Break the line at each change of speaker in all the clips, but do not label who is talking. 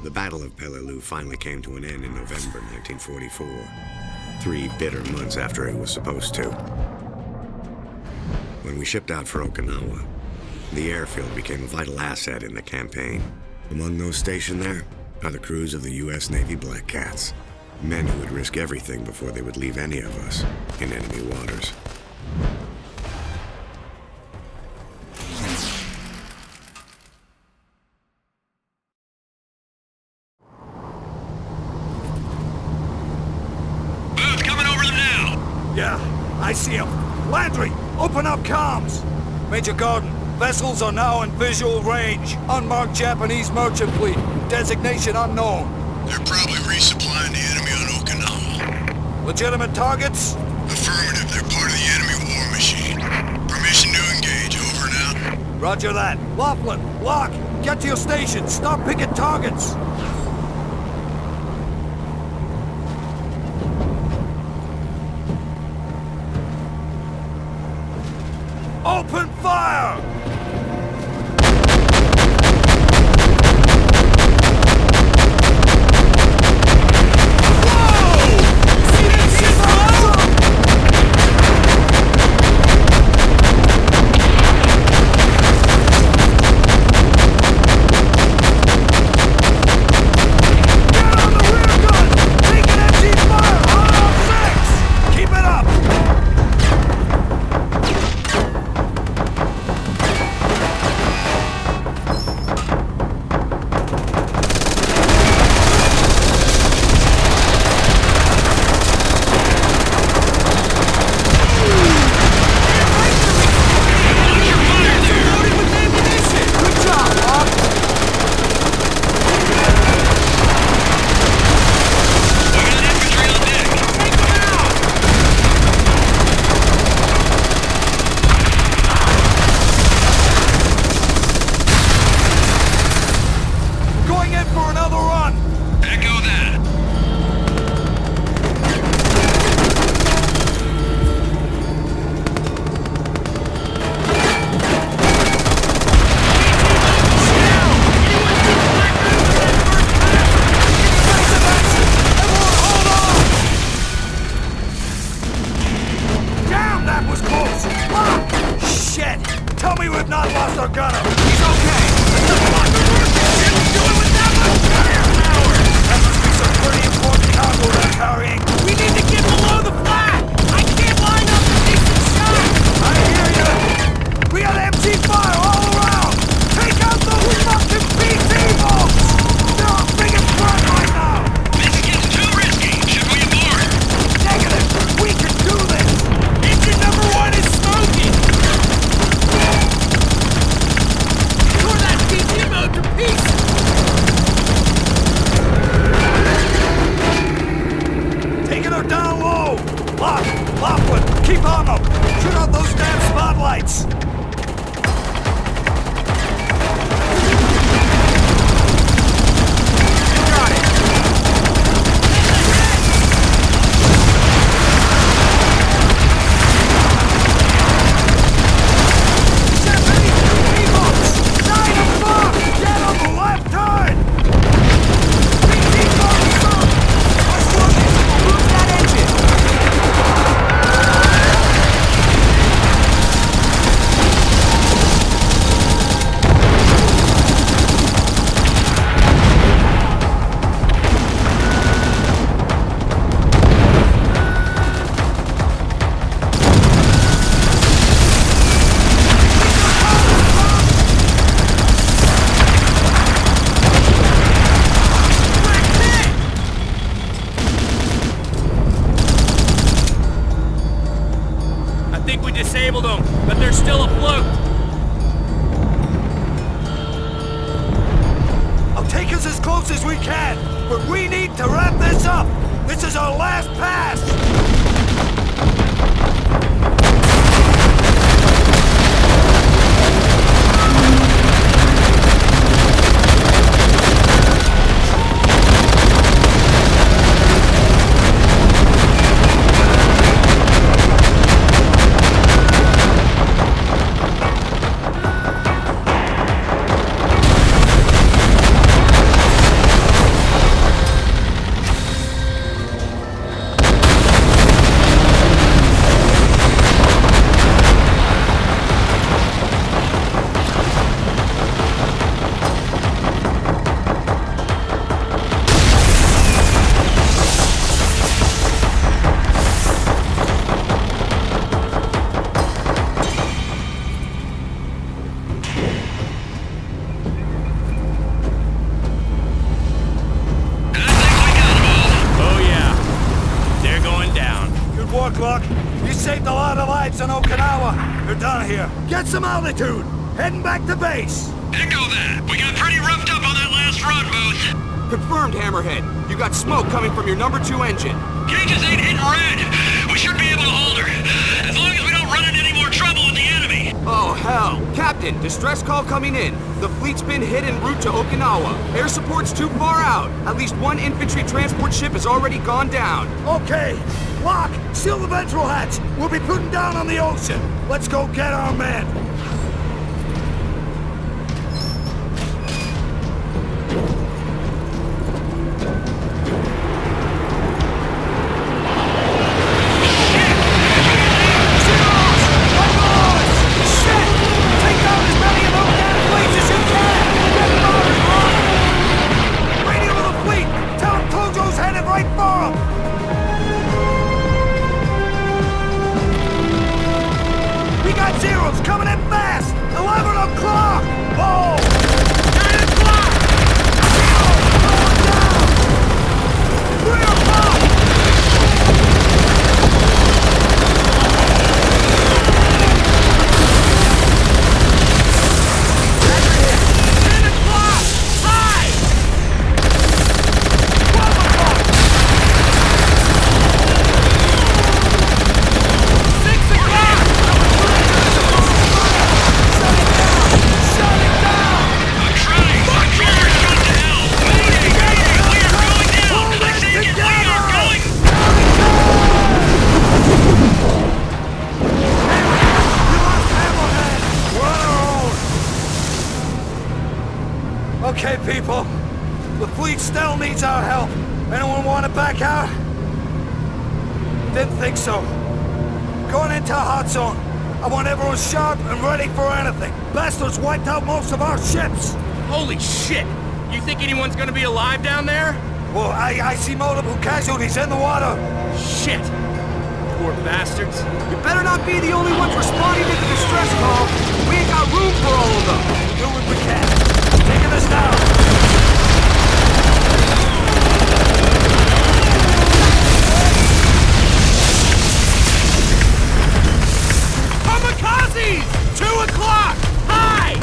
The Battle of Peleliu finally came to an end in November 1944, 3 bitter months after it was supposed to. When we shipped out for Okinawa, the airfield became a vital asset in the campaign. Among those stationed there are the crews of the U.S. Navy Black Cats, men who would risk everything before they would leave any of us in enemy waters.
Yeah, I see him. Landry, open up comms! Major Garden, vessels are now in visual range. Unmarked Japanese merchant fleet. Designation unknown.
They're probably resupplying the enemy on Okinawa.
Legitimate targets?
Affirmative, they're part of the enemy war machine. Permission to engage, over and out.
Roger that. Laughlin, Locke, get to your station. Start picking targets. Open fire! saved a lot of lives on Okinawa. They're done here. Get some altitude. Heading back to base.
Echo that. We got pretty roughed up on that last run, Booth.
Confirmed, Hammerhead. You got smoke coming from your number 2 engine.
Gauges ain't hitting red. We should be able to hold her. As long as we don't run into any more trouble with the enemy.
Oh, hell. Captain, distress call coming in. The fleet's been hit en route to Okinawa. Air support's too far out. At least one infantry transport ship has already gone down.
Okay. Lock, seal the ventral hatch. We'll be putting down on the ocean. Let's go get our men. Zeros coming in fast! 11 o'clock! Oh! 9 o'clock! Going down! 3 o'clock! Over here! 10 o'clock! High! 12 o'clock! 6 o'clock! Okay, people. The fleet still needs our help. Anyone want to back out? Didn't think so. Going into a hot zone. I want everyone sharp and ready for anything. Bastards wiped out most of our ships.
Holy shit! You think anyone's gonna be alive down there?
Well, I see multiple casualties in the water.
Shit! Poor bastards.
You better not be the only ones responding to the distress call. We ain't got room for all of them.
Do what we can. Taking us down.
Kamikazes! 2 o'clock! High!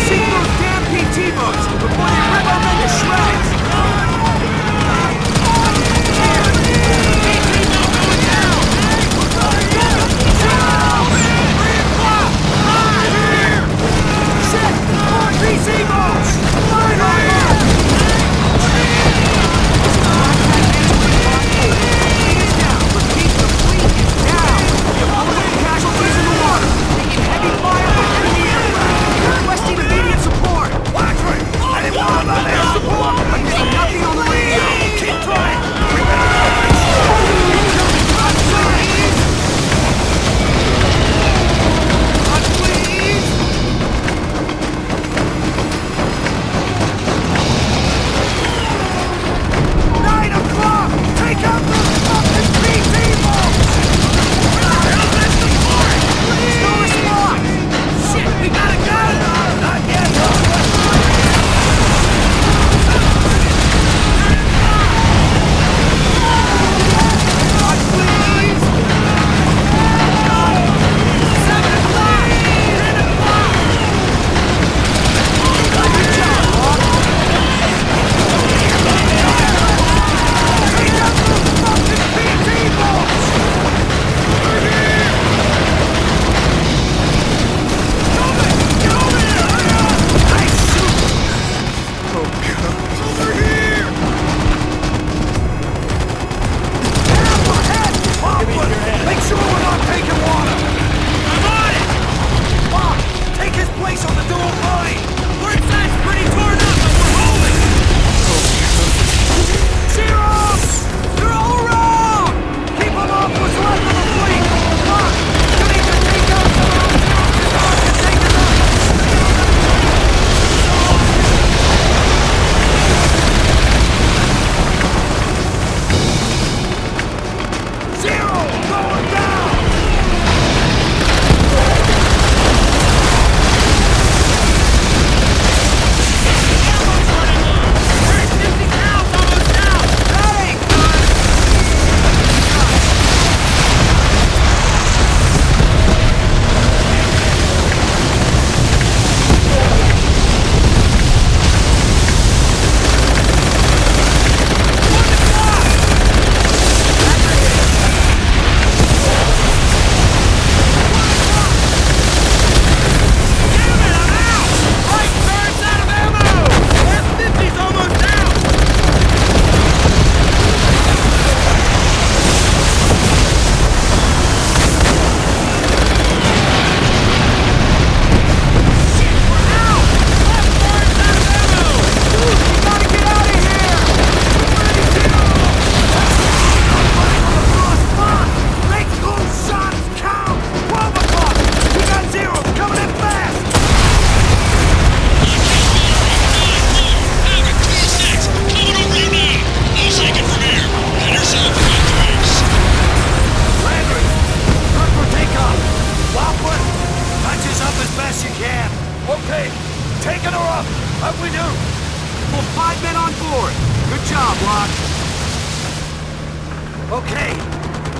Sink those damn PT boats before they rip our men to shreds!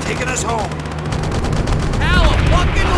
taking us home.
Hell, fucking